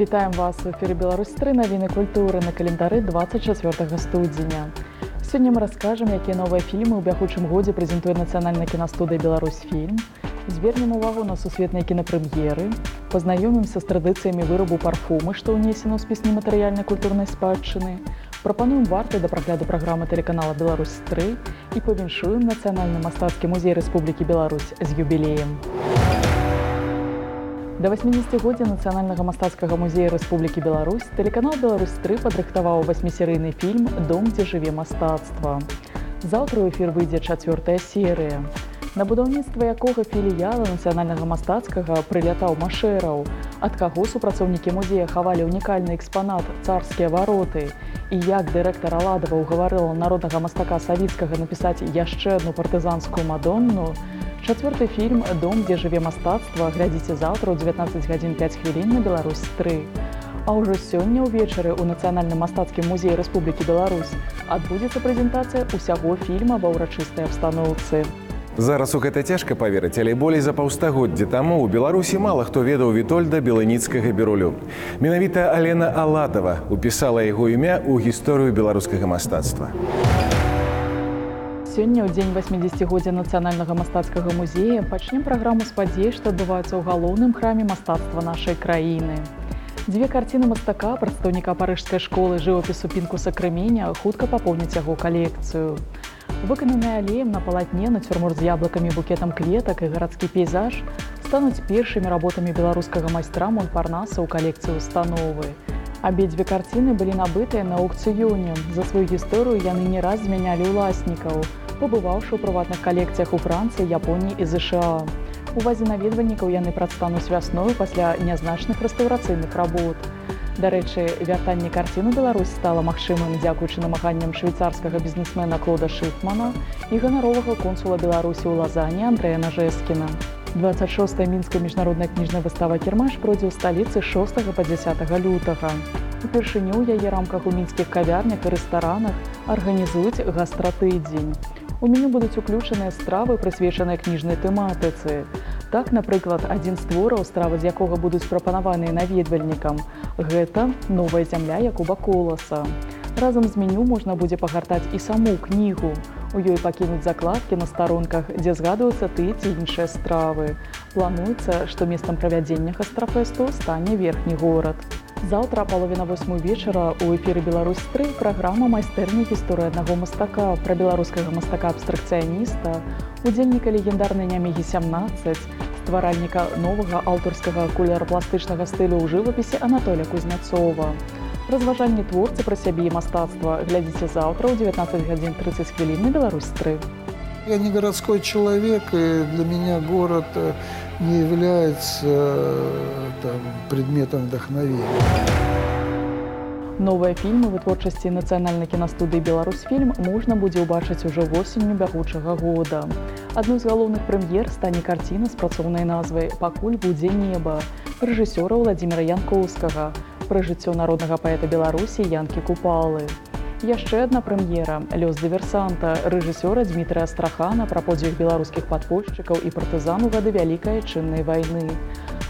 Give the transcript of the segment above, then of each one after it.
Вітаем вас у эфире «Беларусь-3», навіны культуры на календары 24 студзеня. Сёння мы раскажам, якія новыя фільмы ў бягучым годзе прэзентуе нацыянальная кінастудыя «Беларусьфільм», звернем увагу на сусветныя кінапрэм'еры, пазнаёмімся з традыцыямі вырабу парфумы, што ўнесена ў спіс нематэрыяльнай культурнай спадчыны, прапануем варты да прагляду праграмы тэлеканала «Беларусь-3» і павіншуем Нацыянальны мастацкі музей Рэспублікі Беларусь з юбілеем. Да 80-годдзя Нацыянальнага мастацкага музея Рэспублікі Беларусь тэлеканал «Беларусь-3» падрыхтаваў 8-серыйны фільм «Дом, дзе жыве мастацтва». Заўтра ў эфір выйдзе 4-я серыя. На будаўніцтва якога філіяла нацыянальнага мастацкага прылятаў машэраў, ад каго супрацоўнікі музея хавалі ўнікальны экспанат «Царскія вароты» і як дырэктар Аладава ўгаварыла народнага мастака Савіцкага напісаць яшчэ адну партызанскую мадонну, чацвёрты фільм «Дом, дзе жыве мастацтва» глядзіце заўтра ў 19:05 на «Беларусь-3». А ўжо сёння ўвечары ў Нацыянальным мастацкім музеі Рэспублікі Беларусь адбудзецца прэзентацыя ўсяго фільма ва ўрачыстай абстаноўцы. Зараз у гэта цяжка паверыць, але болей за паўстагоддзя таму ў Беларусі мала хто ведаў Вітольда Белыніцкага Бірулю. Менавіта Алена Аладава упісала яго імя ў гісторыю беларускага мастацтва. Сёння, ў дзень 80-годдзя Нацыянальнага мастацкага музея, пачнем праграму з падзей, што адбываюцца ў галоўным храме мастацтва нашай краіны. Дзве карціны мастака, прадстаўніка парыжскай школы жывапісу Пінкуса Крыменя, хутка папоўняць яго калекцыю. Выкананы алеем на палатне нацюрморт з яблыкамі, букетам кветак і гарадскі пейзаж стануць першымі работамі беларускага майстра Монпарнаса ў калекцыі установы. Абедзве карціны былі набытыя на аўкцыёне. За сваю гісторыю яны не раз змянялі ўласнікаў, пабываўшы ў прыватных калекцыях у Францыі, Японіі і ЗША. Увазе наведвальнікаў яны прадстануць вясною пасля нязначных рэстаўрацыйных работ. Дарэчы, вяртанне карцін у Беларусь стала магчымым дзякуючы намаганням швейцарскага бізнесмена Клода Шыфмана і ганаровага консула Беларусі ў Лазані Андрэя Нажэскіна. 26-я мінская міжнародная кніжная выстава «Кірмаш» пройдзе ў сталіцы 6 па 10 лютага. Упершыню ў яе рамках у мінскіх кавярнях і рэстаранах арганізуюць гастратыдзень. У меню будуць уключаныя стравы, прысвечаныя кніжнай тэматыцы. Так, напрыклад, адзін з твораў, стравы з якога будуць прапанаваныя наведвальнікам, гэта «Новая зямля» Якуба Коласа. Разам з меню можна будзе пагартаць і саму кнігу. У ёй пакінуць закладкі на старонках, дзе згадваюцца тыя ці іншыя стравы. Плануецца, што месцам правядзення гастрафэсту стане верхні горад. Заўтра, паловіна 8 вечара, у эфіры «Беларусь-3» праграма «Майстэрня гісторыі аднаго мастака» пра беларускага мастака-абстракцыяніста, удзельніка легендарнай «Нямегі-17», стваральніка новага аўтарскага колерапластычнага стылю ў жывапісе Анатолія Кузняцова. Разважанні творцы пра сябе і мастацтва глядзіце заўтра ў 19:30 на «Беларусь-3». Я не городской человек, и для меня город не является предметом вдохновения. Новыя фільмы вытворчасці нацыянальнай кінастудыі «Беларусь-фільм» можна будзе ўбачыць ужо восенню бягучага года. Адной з галоўных прэм'ер стане карціна з працоўнай назвай «Пакуль будзе неба» рэжысёра Владзіміра Янкоўскага пра жыццё народнага паэта Беларусі Янкі Купалы. Яшчэ адна прэм'ера «Лёс дыверсанта» рэжысёра Дмітрыя Астрахана пра подзвіг беларускіх падпольшчыкаў і партызан у гады Вялікай Адчыннай вайны.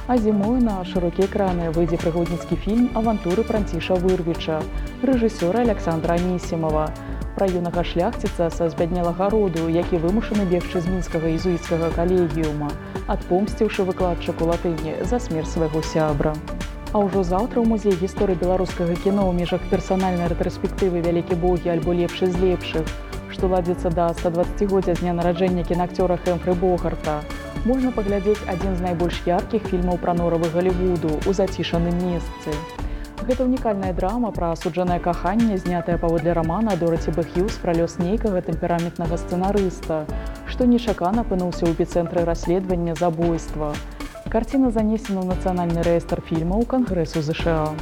А зімой на шырокія экраны выйдзе прыгодніцкі фільм «Авантуры Франціша Вырвіча» рэжысёра Аляксандра Анісімава пра юнага шляхціца са збяднелага роду, які вымушаны бегчы з мінскага езуіцкага калегіума, адпомсціўшы выкладчыку латыні за смерць свайго сябра. А ўжо заўтра ў музеі гісторыі беларускага кіно ў межах персанальнай рэтраспектывы «Вялікі богі» альбо «Лепшы з лепшых», што ладзіцца да 120годдзя з дня нараджэння кінаакцёра Хэмфры Богарта, можна паглядзець адзін з найбольш яркіх фільмаў пра норавы Галівуду ў зацішаным месцы. Гэта ўнікальная драма пра асуджанае каханне, знятая паводле рамана Дораці Б. Хьюз пра лёс нейкага тэмпераментнага сцэнарыста, што нечакана апынуўся ў эпіцэнтры расследавання забойства. Карціна занесена ў нацыянальны рэестр фільмаў Кангрэсу ЗША.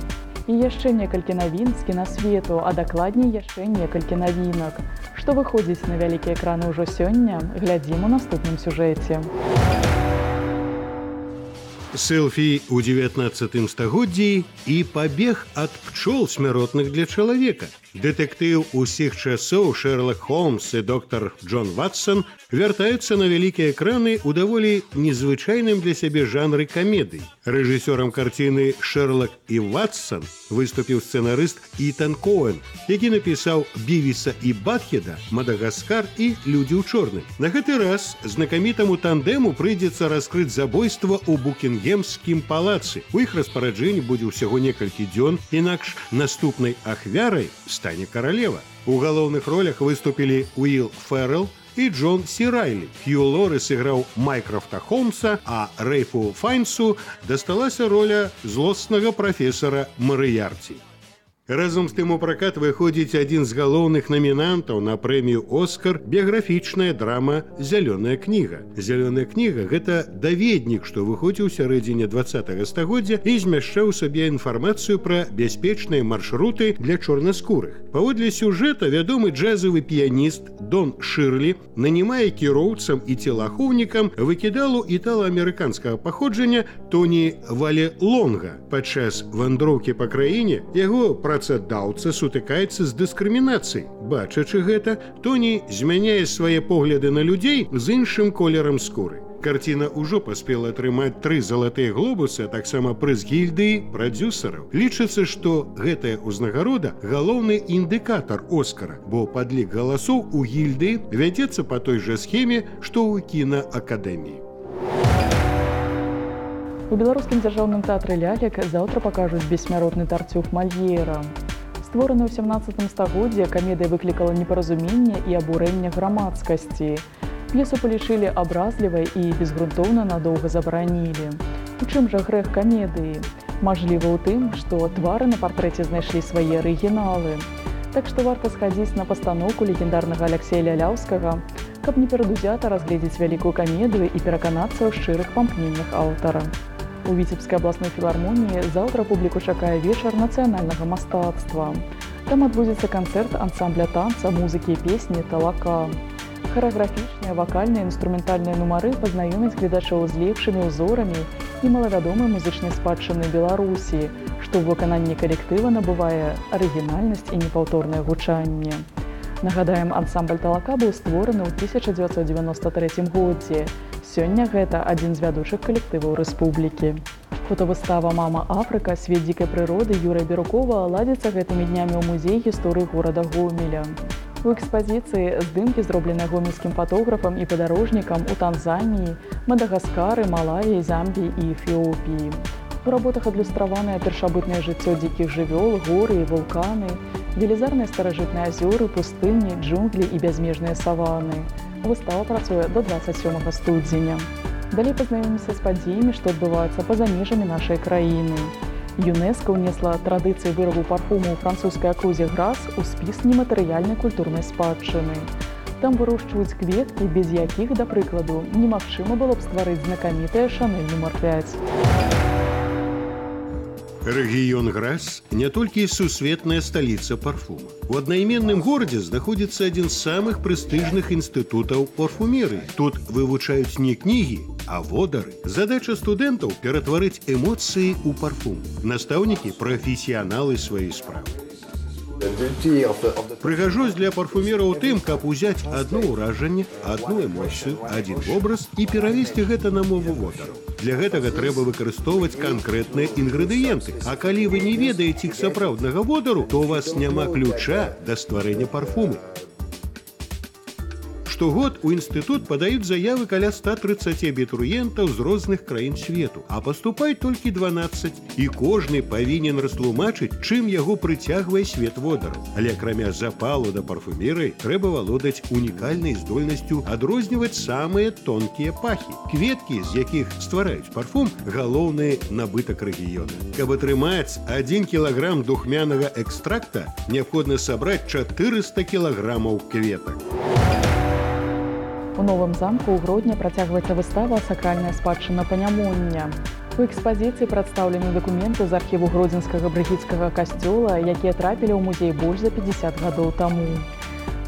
І яшчэ некалькі навін з кінасвету, а дакладней яшчэ некалькі навінак. Што выходзіць на вялікія экраны ўжо сёння, глядзім у наступным сюжэце. Селфі ў 19 стагоддзі і пабег ад пчол смяротных для чалавека. Дэтэктыў усіх часоў Шерлок Холмс і доктар Джон Ватсон вяртаюцца на вялікія экраны ў даволі незвычайным для сябе жанры камедый. Рэжысёрам карціны «Шерлок і Ватсон» выступіў сцэнарыст Ітан Коэн, які напісаў «Бівіса і Батхеда», «Мадагаскар» і «Людзі ў чорным». На гэты раз знакамітаму тандэму прыйдзецца раскрыць забойства ў Букінгемскім палацы. У іх распараджэнні будзе ўсяго некалькі дзён, інакш наступнай ахвярай стане каралева. У галоўных ролях выступілі Уилл Феррелл і Джон Сі Райлі. Хью Лорі сыграў Майкрофта Холмса, а Рэйфу Файнсу дасталася роля злоснага прафесара Марыярці. Разом з тым у пракат выходзіць адзін з галоўных намінантаў на прэмію «Оскар» біяграфічная драма «Зялёная кніга». «Зялёная кніга» – гэта даведнік, што выходзіў у сярэдзіне 20-го стагоддзя і змяшчаў сабе інфармацыю пра бяспечныя маршруты для чорнаскурых. Паводле сюжэта вядомы джазавы піяніст Дон Шырлі нанімае кіроўцам і целаахоўнікам выкідалу італа-амерыканскага паходжання Тоні Валелонга. Падчас вандроўкі па краіне яго працадаўца сутыкаецца з дыскрымінацыяй. Бачачы гэта, Тоні змяняе свае погляды на людзей з іншым колерам скуры. Карціна ўжо паспела атрымаць 3 залатыя глобусы, а таксама прыз гільдыі прадзюсараў. Лічыцца, што гэтая ўзнагарода – галоўны індыкатар «Оскара», бо падлік галасоў у гільдыі вядзецца па той жа схеме, што ў кінаакадэміі. У беларускім дзяржаўным тэатры лялек заўтра пакажуць бессмяротны тарцюг Мальера. Створаная ў 17 стагоддзі, камедыя выклікала непаразуменне і абурэнне грамадскасці. П'есу палічылі абразлівай і безгрунтоўна надоўга забаранілі. У чым жа грэх камедыі? Мажліва ў тым, што твары на партрэце знайшлі свае арыгіналы. Так што варта схадзіць на пастаноўку легендарнага Аляксея Ляляўскага, каб не перадузята разгледзець вялікую камедыю і пераканацца ў шчырых памкненнях аўтара. У Віцебскай абласной філармоніі заўтра публіку чакае вечар нацыянальнага мастацтва. Там адбудзецца канцэрт ансамбля танца, музыкі і песні «Талака». Харэаграфічныя, вакальныя, інструментальныя нумары пазнаёмяць гледачоў з лепшымі ўзорамі і малавядомай музычнай спадчыны Беларусі, што ў выкананні калектыва набывае арыгінальнасць і непаўторнае гучанне. Нагадаем, ансамбль «Талака» быў створаны ў 1993 годзе. Сёння гэта адзін з вядучых калектываў рэспублікі. Фотавыстава «Мама Афрыка. Свет дзікай прыроды» Юрыя Бірукова ладзіцца гэтымі днямі ў музеі гісторыі горада Гомеля. У экспазіцыі здымкі, зробленыя гомельскім фотографам і падарожнікам у Танзаніі, Мадагаскары, Малавіі, Замбіі і Эфіопіі. У работах адлюстраванае першабытнае жыццё дзікіх жывёл, горы і вулканы, велізарныя старажытныя азёры, пустыні, джунглі і бязмежныя саваны. Выстава працуе до 27 студзеня. Далей пазнаёмімся з падзеямі, што адбываюцца па-за межамі нашай краіны. ЮНЕСКО ўнесла традыцыі вырабу парфуму ў французскай акрузе Грас у спіс нематэрыяльнай культурнай спадчыны. Там вырошчваюць кветкі, без якіх, да прыкладу, немагчыма было б стварыць знакамітае Шанель нумар 5. Рэгіён Грас не толькі сусветная сталіца парфума. У аднайменным горадзе знаходзіцца адзін з самых прэстыжных інстытутаў парфумерыі. Тут вывучаюць не кнігі, а водары. Задача студэнтаў – ператварыць эмоцыі ў парфум. Настаўнікі – прафесіяналы сваёй справы. Прыгажосць для парфумера ў тым, каб узяць адно ўражанне, адну эмоцыю, адзін вобраз і перавесці гэта на мову водару. Для гэтага трэба выкарыстоўваць канкрэтныя інгрэдыенты. А калі вы не ведаеце іх сапраўднага водару, то ў вас няма ключа да стварэння парфумы. Штогод у інстытут падаюць заявы каля 130 абітурыентаў з розных краін свету, а паступаюць толькі 12, і кожны павінен растлумачыць, чым яго прыцягвае свет водараў. Але акрамя запалу да парфумерыі трэба валодаць унікальнай здольнасцю адрозніваць самыя тонкія пахі. Кветкі, з якіх ствараюць парфум, галоўны набытак рэгіёна. Каб атрымаць 1 кілаграм духмянага экстракта, неабходна сабраць 400 кілаграмаў кветак. У Новым замку ў Гродні працягваецца выстава «Сакральная спадчына Панямоння». У экспазіцыі прадстаўлены дакументы з архіву гродзенскага брыгіцкага касцёла, якія трапілі ў музей больш за 50 гадоў таму.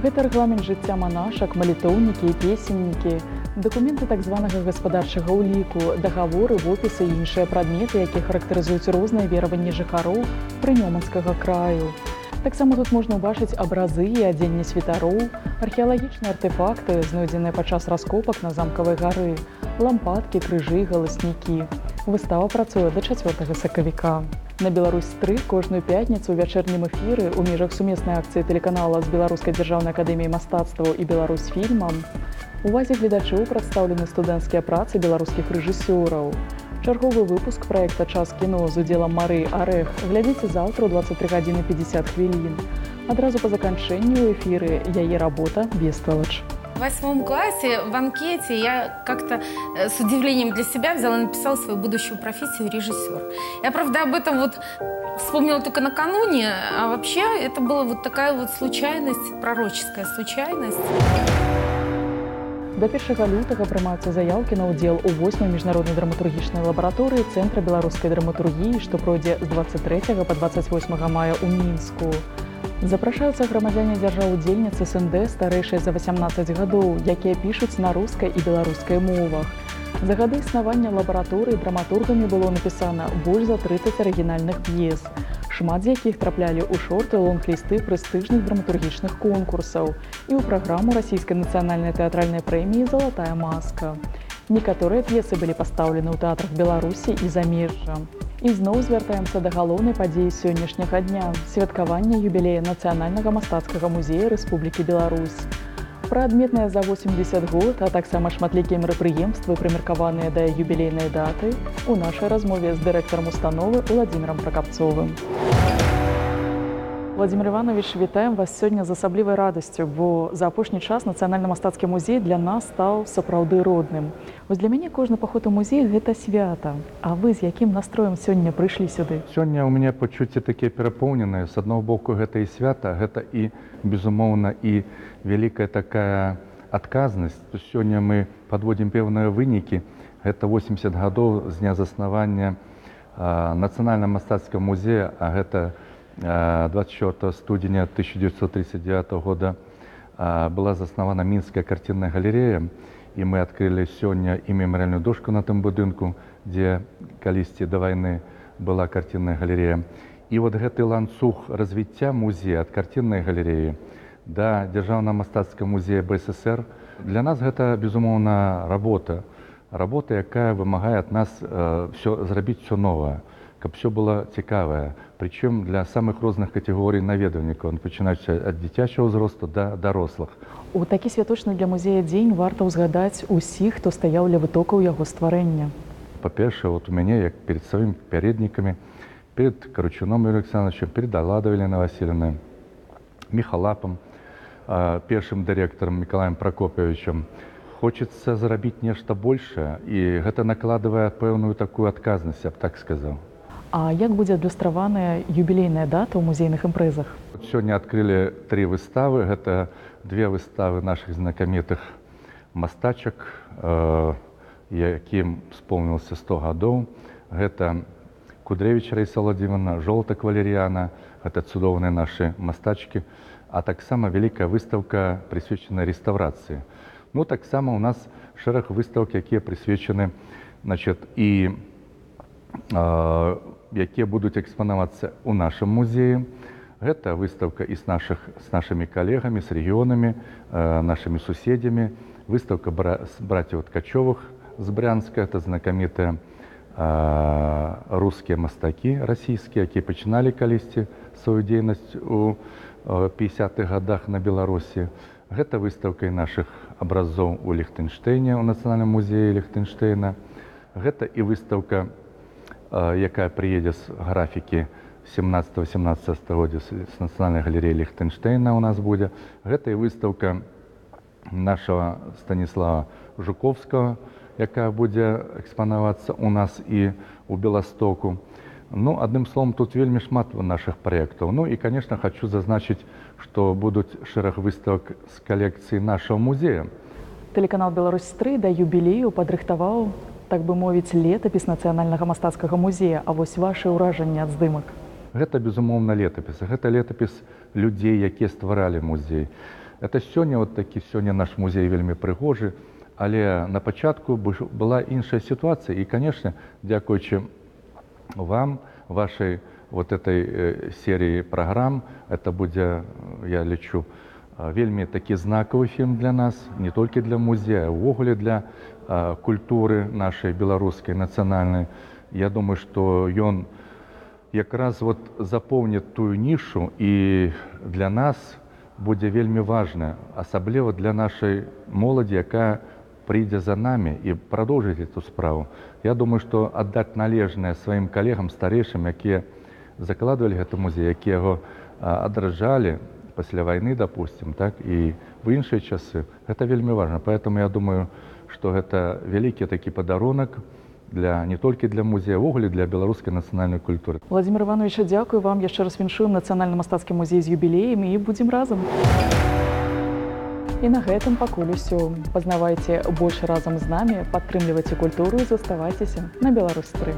Гэта рэгламент жыцця манашак, малітоўнікі і песеннікі, дакументы так званага гаспадарчага ўліку, дагаворы, вопісы і іншыя прадметы, якія характарызуюць розныя вераванні жыхароў прынёманскага краю. Таксама тут можна ўбачыць абразы і адзенне світароў, археалагічныя артэфакты, знойдзеныя падчас раскопак на замкавай гары, лампадкі, крыжы, галаснікі. Выстава працуе да 4 сакавіка. На Беларусь-3 кожную пятніцу ў вячэрнім эфіры ў межах сумеснай акцыі тэлеканала з Беларускай дзяржаўнай акадэміяй мастацтваў і Беларусьфільмам увазе гледачоў прадстаўлены студэнцкія працы беларускіх рэжысёраў. Чарговы выпуск праекта «Час кіно» з удзелам Марыі Арэх глядзіце заўтра ў 23:50. Адразу па заканчэнню ў эфіры яе работа «Бесталач». В 8 классе в анкете я как-то с удивлением для себя взяла и написала свою будущую профессию режиссер. Я, правда, об этом вот вспомнила только накануне, а вообще это была вот такая вот случайность, пророческая случайность. До 1 лютага прымаюцца заяўкі на ўдзел у 8-й міжнароднай драматургічнай лабараторыі Цэнтра беларускай драматургіі, што пройдзе з 23 па 28 мая ў Мінску. Запрашаюцца грамадзяне дзяржаў-удзельніцы СНД старэйшыя за 18 гадоў, якія пішуць на рускай і беларускай мовах. За гады існавання лабараторыі драматургамі было напісана больш за 30 арыгінальных п'ес, шмат з якіх траплялі ў шорты лонг-лісты прэстыжных драматургічных конкурсаў і ў праграму расійскай нацыянальнай тэатральнай прэміі «Залатая маска». Некаторыя п'есы былі пастаўлены ў тэатрах Беларусі і замежжа. І зноў звяртаемся да галоўнай падзеі сённяшняга дня – святкавання юбілея Нацыянальнага мастацкага музея Рэспублікі Беларусь. Пра адметнае за 80 год, а таксама шматлікія мерапрыемствы, прымеркаваныя да юбілейнай даты, у нашай размове з дырэктарам установы Владзімірам Пракапцовым. Владзімір Іванович, вітаем вас сёння з асаблівай радасцю, бо за апошні час Нацыянальна-мастацкі музей для нас стаў сапраўды родным. Вось для мяне кожны паход у музей – гэта свята. А вы з якім настроем сёння прыйшлі сюды? Сёння ў мяне пачуцці такія перапоўненыя. З аднаго боку, гэта і свята, гэта і, безумоўна, і вялікая такая адказнасць. Сёння мы падводзім пэўныя вынікі. Гэта 80 гадоў з дня заснавання Нацыянальна-мастацкага музея, а гэта 24 студзеня 1939 года была заснавана Мінская карцінная галерэя, і мы адкрылі сёння і мемарыяльную дошку на тым будынку, дзе калісьці да вайны была карцінная галерэя. І вот гэты ланцуг развіцця музея ад карціннай галерэі да Дзяржаўна-мастацкага музея БССР для нас гэта, безумоўна, работа, якая вымагае ад нас зрабіць все новае, каб все было цікавае, прычым для самых розных катэгорый наведвальнікаў, пачынаючы ад дзіцячага ўзросту да дарослых. У такі святочны для музея дзень варта ўзгадаць усіх, хто стаяў ля вытокаў яго стварэння. Па-першае, вот у мяне, як перед сваімі папярэднікамі, перед Каручуном Юрыем Александровичем, перед Аладовой Еленой Васильевной, Михалапом, першым дырэктарам Миколаем Прокопьевичем, хочется зрабіць нешта большее, і гэта накладывае пэўную такую адказнасць, я б так сказаў. А як будзе адлюстраваная юбілейная дата ў музейных імпрэзах? Сёння адкрылі 3 выставы. Гэта 2 выставы нашых знакамітых мастачак, якім спомнілася 100 гадоў. Гэта Кудревіч Раіса Владимировна, Жолтак Валеріяна, гэта цудоўныя нашы мастачкі, а таксама вялікая выстаўка прысвечана рэстаўрацыі. Ну, таксама у нас шэраг выстаўак, якія прысвечаны, і якія будуць экспанавацца ў нашым музеі. Гэта выстаўка і з нашымі калегамі, з рэгіёнамі, нашымі суседзямі. Выстаўка браціў Ткачовых з Брянска. Гэта знакамітыя рускія мастакі расійскія, якія пачыналі калісьці сваю дзейнасць у 50-х гадах на Беларусі. Гэта выстаўка і нашых абразоў у Ліхтэнштэйне, у Нацыянальным музеі Ліхтэнштэйна. Гэта і выстаўка, якая прыедзе з графікі 17-18 стагоддзя з Нацыянальнай галерэі Ліхтэнштэйна у нас будзе. Гэта і выстаўка нашага Станіслава Жуковскага, якая будзе экспанавацца у нас і ў Беластоку. Ну, адным словом, тут вельмі шмат нашых праектаў. Ну і, конечно, хочу зазначыць, што будуць шэраг выставак з калекцыі нашага музея. Тэлеканал «Беларусь-3» да юбілею падрыхтаваў, так бы мовіць, летапіс Нацыянальнага мастацкага музея. А вось вашы ўражанні ад здымак? Гэта, безумоўна, летапіс. Гэта летапіс людзей, якія стваралі музей. Это сёння, вот такі сёння наш музей вельмі прыгожы, але на пачатку была іншая сітуацыя. І, канешне, дзякуючы вам, вашай вот этой серии программ. Это будет, я лечу, вельмі такі знакавы фільм для нас, не толькі для музея, а ўвогуле для культуры нашай беларускай нацыянальнай. Я думаю, што ён якраз вот запоўніць тую нішу, і для нас будзе вельмі важна, асабліва для нашай моладзі, якая прыйдзе за намі і прадоўжыць эту справу. Я думаю, што аддаць належнае сваім калегам старэйшым, якія закладвалі гэты музей, якія яго адраджалі пасля вайны, допустим, так, і в іншыя часы. Гэта вельмі важна. Поэтому я думаю, што гэта вялікі такі падарунак для, не толькі для музея, увогуле для беларускай нацыянальнай культуры. Владимир Иванович, дзякую вам. Яшчэ раз віншуем Нацыянальна-мастацкі музей з юбілеем і будзем разам. І на гэтым пакуль усё. Пазнавайце больш разам з намі, падтрымлівайце культуру і заставайцеся на Беларусь 3.